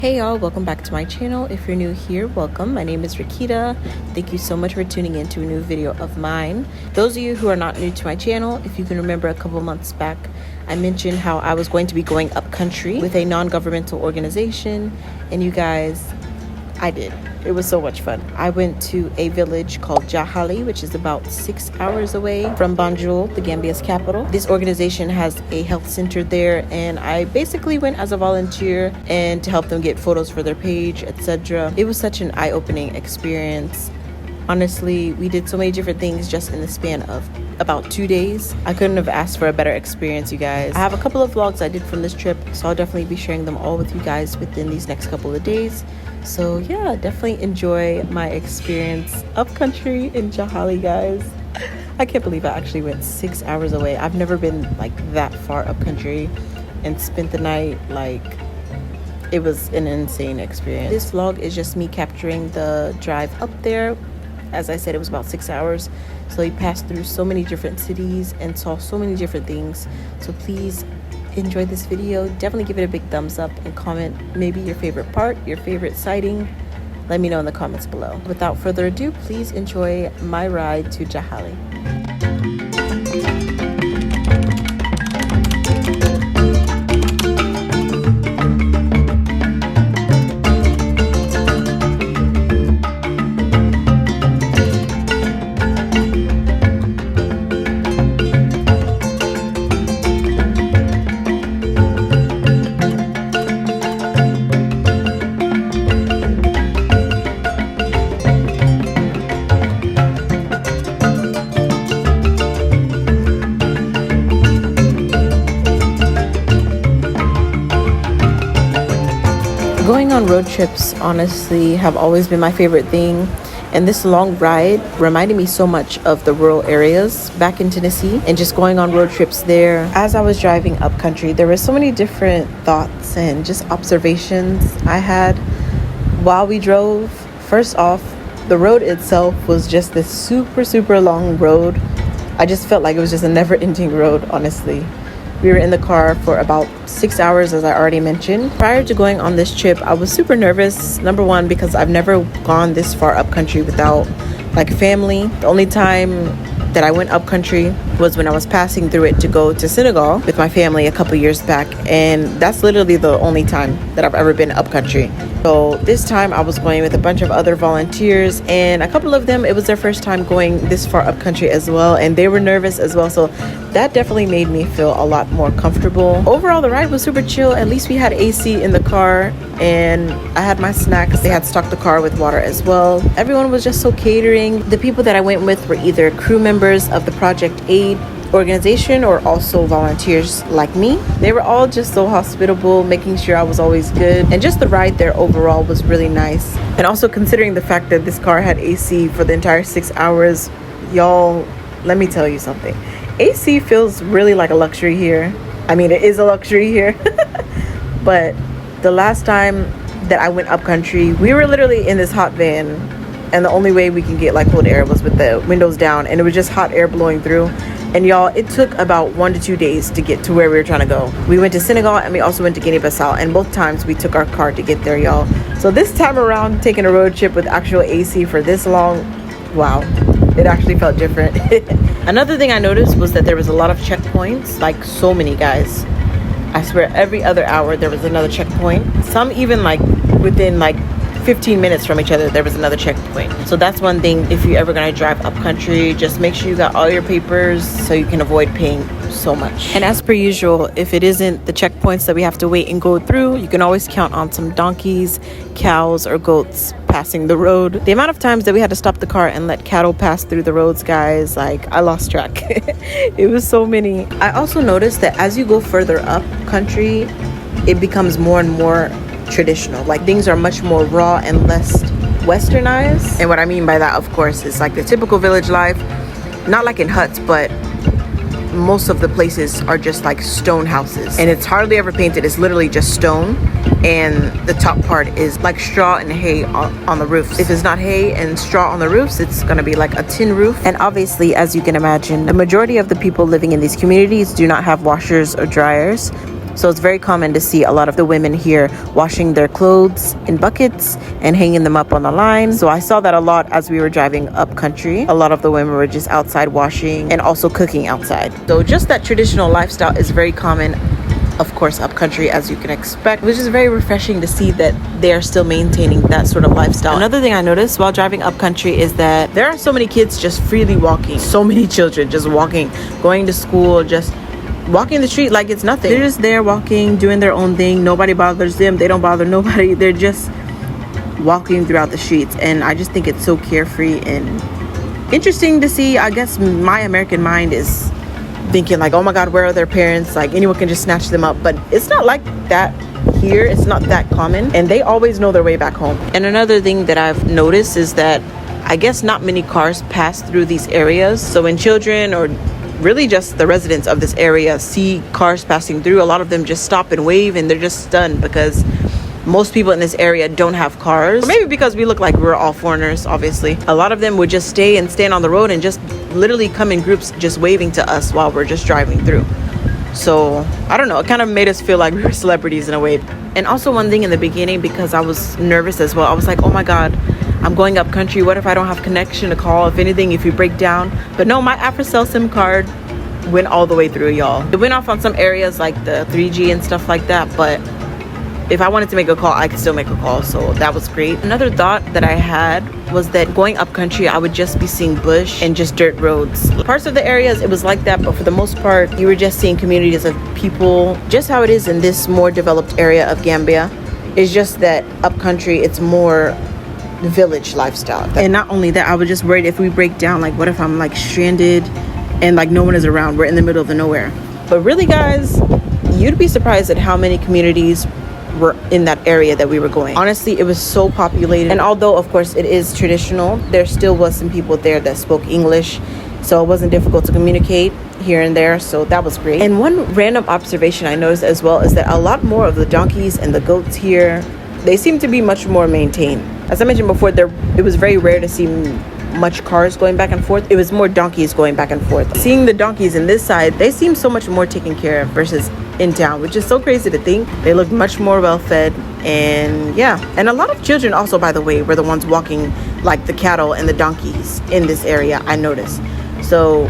Hey y'all, welcome back to my channel. If you're new here, welcome. My name is Rikita. Thank you so much for tuning in to a new video of mine. Those of you who are not new to my channel, if you can remember a couple months back, I mentioned how I was going to be going up country with a non-governmental organization, and you guys, I did. It was so much fun. I went to a village called Jahali, which is about 6 hours away from Banjul, the Gambia's capital. This organization has a health center there, and I basically went as a volunteer and to help them get photos for their page, etc. It was such an eye-opening experience. Honestly, we did so many different things just in the span of about 2 days. I couldn't have asked for a better experience, you guys. I have a couple of vlogs I did from this trip, so I'll definitely be sharing them all with you guys within these next couple of days. So yeah, definitely enjoy my experience up country in Jahali, guys. I can't believe I actually went 6 hours away. I've never been like that far up country and spent the night. Like, it was an insane experience. This vlog is just me capturing the drive up there. As I said, it was about 6 hours. So we passed through so many different cities and saw so many different things. So please enjoy this video. Definitely give it a big thumbs up and comment maybe your favorite part, your favorite sighting. Let me know in the comments below. Without further ado, please enjoy my ride to Jahali. Going on road trips honestly have always been my favorite thing, and this long ride reminded me so much of the rural areas back in Tennessee and just going on road trips there. As I was driving up country, there were so many different thoughts and just observations I had while we drove. First off, the road itself was just this super long road. I just felt like it was just a never-ending road, honestly. We were in the car for about 6 hours, as I already mentioned. Prior to going on this trip, I was super nervous. Number one, because I've never gone this far up country without like family. The only time that I went up country was when I was passing through it to go to Senegal with my family a couple years back, and that's literally the only time that I've ever been up country. So this time I was going with a bunch of other volunteers, and a couple of them, it was their first time going this far up country as well, and they were nervous as well. So that definitely made me feel a lot more comfortable. Overall, the ride was super chill. At least we had AC in the car, and I had my snacks. They had stocked the car with water as well. Everyone was just so catering. The people that I went with were either crew members of the Project Aid organization or also volunteers like me. They were all just so hospitable, making sure I was always good, and just the ride there overall was really nice. And also considering the fact that this car had AC for the entire 6 hours, y'all, let me tell you something. AC feels really like a luxury here. I mean, it is a luxury here. But the last time that I went up country, we were literally in this hot van, and the only way we can get like cold air was with the windows down, and it was just hot air blowing through. And y'all, it took about 1 to 2 days to get to where we were trying to go. We went to Senegal, and we also went to Guinea-Bissau, and both times we took our car to get there, y'all. So this time around, taking a road trip with actual AC for this long, wow, it actually felt different. Another thing I noticed was that there was a lot of checkpoints, like so many, guys. I swear every other hour there was another checkpoint. Some even like within like 15 minutes from each other there was another checkpoint. So that's one thing, if you're ever gonna drive up country, just make sure you got all your papers so you can avoid paying so much. And as per usual, if it isn't the checkpoints that we have to wait and go through, you can always count on some donkeys, cows, or goats passing the road. The amount of times that we had to stop the car and let cattle pass through the roads, guys, like, I lost track. It was so many. I also noticed that as you go further up country, it becomes more and more traditional. Like, things are much more raw and less westernized. And what I mean by that, of course, is like the typical village life, not like in huts, but most of the places are just like stone houses, and it's hardly ever painted. It's literally just stone, and the top part is like straw and hay on the roofs. If it's not hay and straw on the roofs, it's gonna be like a tin roof. And obviously, as you can imagine, the majority of the people living in these communities do not have washers or dryers. So it's very common to see a lot of the women here washing their clothes in buckets and hanging them up on the line. So I saw that a lot as we were driving up country. A lot of the women were just outside washing and also cooking outside. So just that traditional lifestyle is very common, of course, up country, as you can expect, which is very refreshing to see that they are still maintaining that sort of lifestyle. Another thing I noticed while driving up country is that there are so many kids just freely walking. So many children just walking, going to school, just walking the street like it's nothing. They're just there walking, doing their own thing. Nobody bothers them. They don't bother nobody. They're just walking throughout the streets. And I just think it's so carefree and interesting to see. I guess my American mind is thinking like, oh my God, where are their parents? Like anyone can just snatch them up. But it's not like that here. It's not that common. And they always know their way back home. And another thing that I've noticed is that I guess not many cars pass through these areas. So when children or really just the residents of this area see cars passing through, a lot of them just stop and wave, and they're just stunned because most people in this area don't have cars. Or maybe because we look like we're all foreigners, obviously. A lot of them would just stay and stand on the road and just literally come in groups just waving to us while we're just driving through. So I don't know, it kind of made us feel like we were celebrities in a way. And also one thing in the beginning, because I was nervous as well, I was like, oh my God, I'm going up country. What if I don't have connection to call? If anything, if you break down. But no, my AfriCell SIM card went all the way through, y'all. It went off on some areas like the 3G and stuff like that, but if I wanted to make a call, I could still make a call. So that was great. Another thought that I had was that going up country, I would just be seeing bush and just dirt roads. Parts of the areas, it was like that, but for the most part, you were just seeing communities of people, just how it is in this more developed area of Gambia. It's just that up country, it's more village lifestyle. And not only that, I was just worried if we break down, like what if I'm like stranded and like no one is around, we're in the middle of the nowhere. But really guys, you'd be surprised at how many communities were in that area that we were going. Honestly, it was so populated, and although of course it is traditional, there still was some people there that spoke English, so it wasn't difficult to communicate here and there. So that was great. And one random observation I noticed as well is that a lot more of the donkeys and the goats here, they seem to be much more maintained. As I mentioned before, it was very rare to see much cars going back and forth. It was more donkeys going back and forth. Seeing the donkeys in this side, they seem so much more taken care of versus in town, which is so crazy to think. They look much more well fed, and yeah. And a lot of children also, by the way, were the ones walking like the cattle and the donkeys in this area, I noticed. So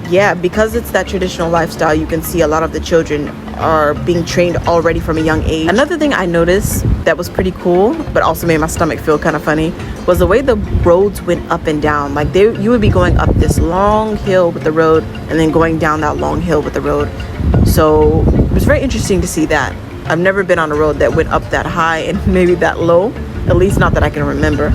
yeah, because it's that traditional lifestyle, you can see a lot of the children are being trained already from a young age. Another thing I noticed that was pretty cool, but also made my stomach feel kind of funny, was the way the roads went up and down. Like you would be going up this long hill with the road and then going down that long hill with the road. So it was very interesting to see that. I've never been on a road that went up that high and maybe that low, at least not that I can remember.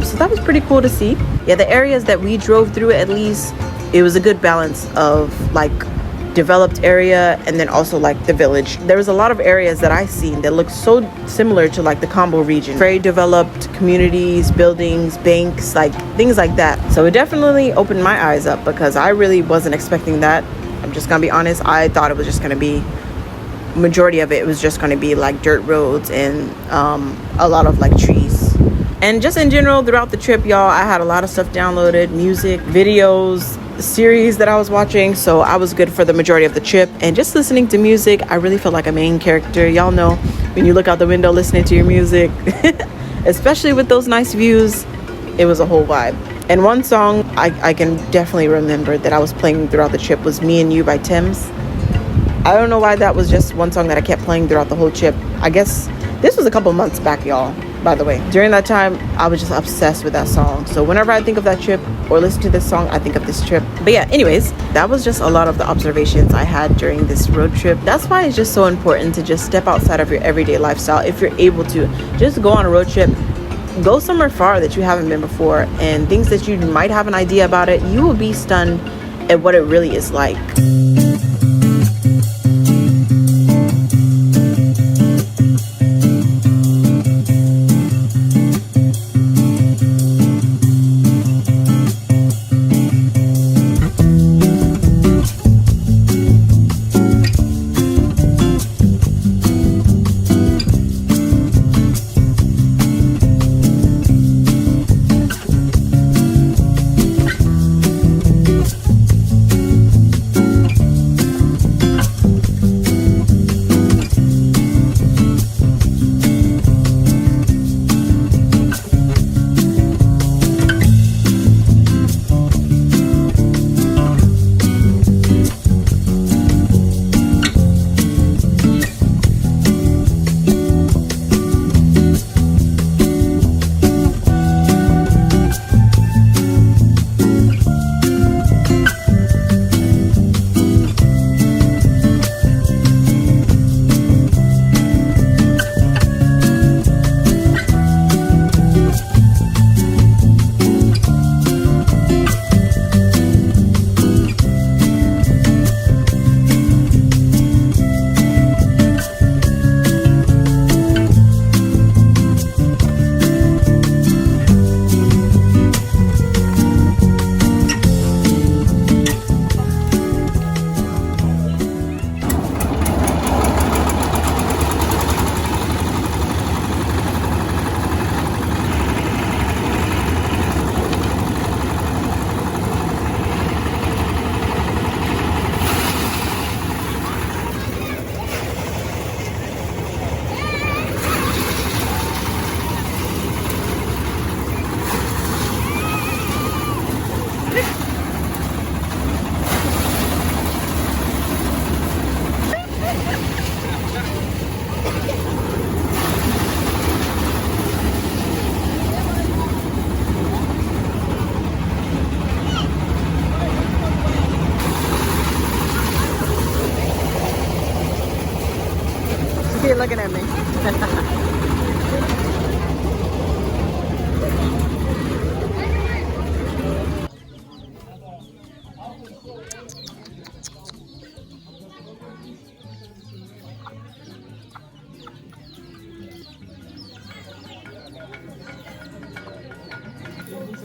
So that was pretty cool to see. Yeah, the areas that we drove through, at least it was a good balance of like developed area and then also like the village. There was a lot of areas that I seen that looked so similar to like the Combo region. Very developed communities, buildings, banks, like things like that. So it definitely opened my eyes up because I really wasn't expecting that. I'm just gonna be honest. I thought it was just gonna be, majority of it was just gonna be like dirt roads and a lot of like trees. And just in general throughout the trip, y'all, I had a lot of stuff downloaded, music, videos, series that I was watching, so I was good for the majority of the trip. And just listening to music, I really felt like a main character. Y'all know when you look out the window listening to your music, especially with those nice views, it was a whole vibe. And one song I can definitely remember that I was playing throughout the trip was Me and You by Thames. I don't know why that was just one song that I kept playing throughout the whole trip. I guess this was a couple months back, y'all, by the way. During that time, I was just obsessed with that song. So whenever I think of that trip or listen to this song, I think of this trip. But yeah, anyways, that was just a lot of the observations I had during this road trip. That's why it's just so important to just step outside of your everyday lifestyle. If you're able to, just go on a road trip, go somewhere far that you haven't been before, and things that you might have an idea about it, you will be stunned at what it really is like.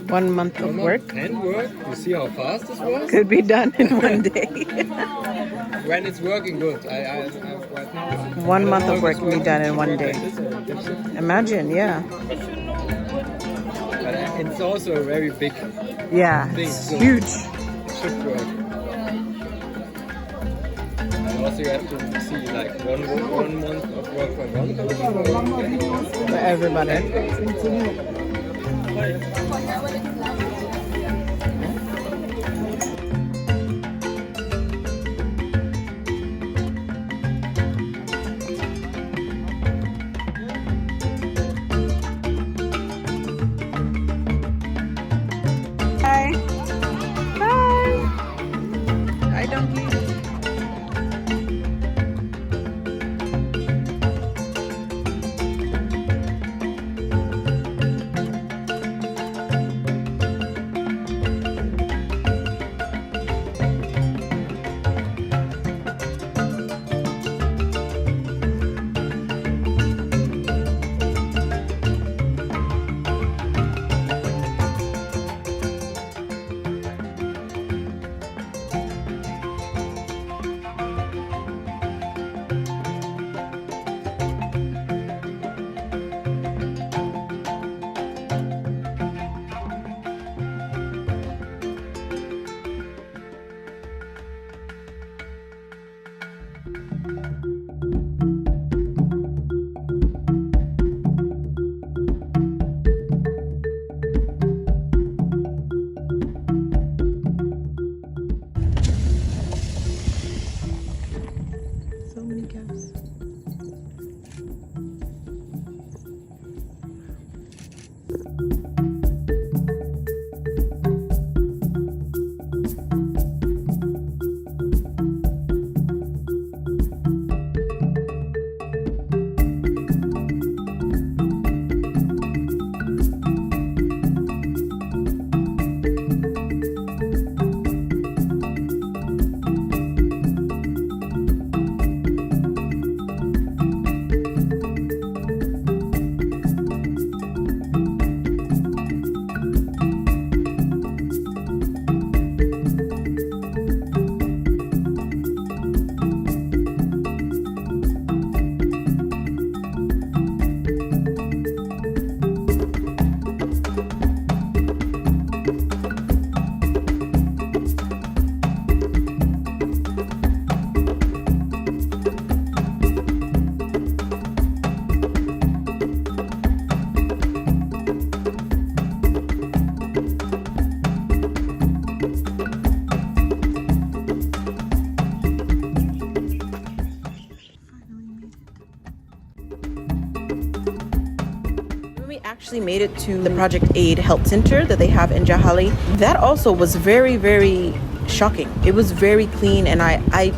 1 month of work can work. You see how fast this works? could be done in 1 day. When it's working good. I right now. 1 month of work can be done in 1 day. Imagine, yeah. But it's also a very big Yeah, thing. it's So huge. it should work. And also you have to see like one month of work for one person. For everybody. Bye. Bye. Hi, donkey. So many calves. We actually made it to the Project Aid Health Center that they have in Jahali. That also was very, very shocking. It was very clean, and I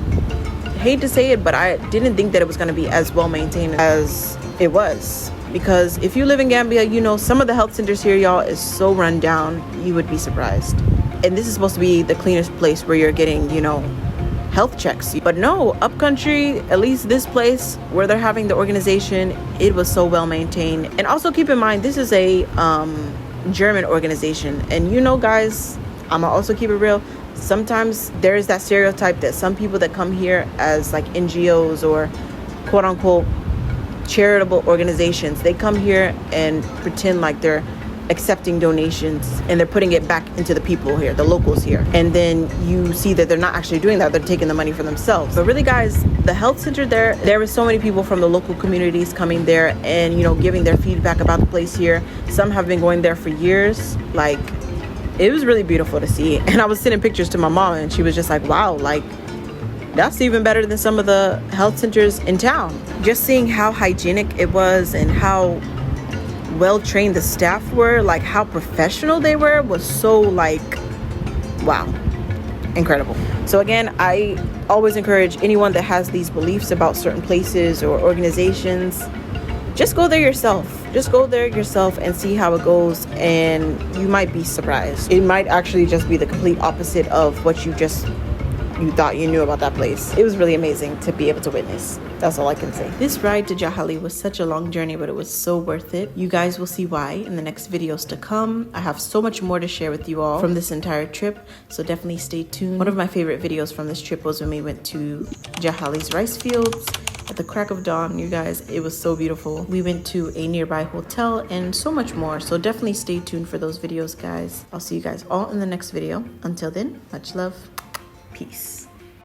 hate to say it, but I didn't think that it was going to be as well maintained as it was. Because if you live in Gambia, you know some of the health centers here, y'all, is so run down, you would be surprised. And this is supposed to be the cleanest place where you're getting, you know, health checks. But no, upcountry, at least this place where they're having the organization, it was so well maintained. And also keep in mind, this is a German organization. And you know, guys, I'ma also keep it real. Sometimes there is that stereotype that some people that come here as like NGOs or quote unquote charitable organizations, they come here and pretend like they're accepting donations and they're putting it back into the people here, the locals here. And then you see that they're not actually doing that. They're taking the money for themselves. But really, guys, the health center there were so many people from the local communities coming there and, you know, giving their feedback about the place here. Some have been going there for years. Like, it was really beautiful to see. And I was sending pictures to my mom and she was just like, wow, like, that's even better than some of the health centers in town. Just seeing how hygienic it was and how well trained the staff were, like how professional they were, was so like, wow, incredible. So again, I always encourage anyone that has these beliefs about certain places or organizations, just go there yourself. Just go there yourself and see how it goes, and you might be surprised. It might actually just be the complete opposite of what you just you thought you knew about that place. It was really amazing to be able to witness. That's all I can say. This ride to Jahali was such a long journey, but it was so worth it. You guys will see why in the next videos to come. I have so much more to share with you all from this entire trip, so definitely stay tuned. One of my favorite videos from this trip was when we went to Jahali's rice fields at the crack of dawn. You guys, it was so beautiful. We went to a nearby hotel and so much more, so definitely stay tuned for those videos, guys. I'll see you guys all in the next video. Until then, much love. Peace.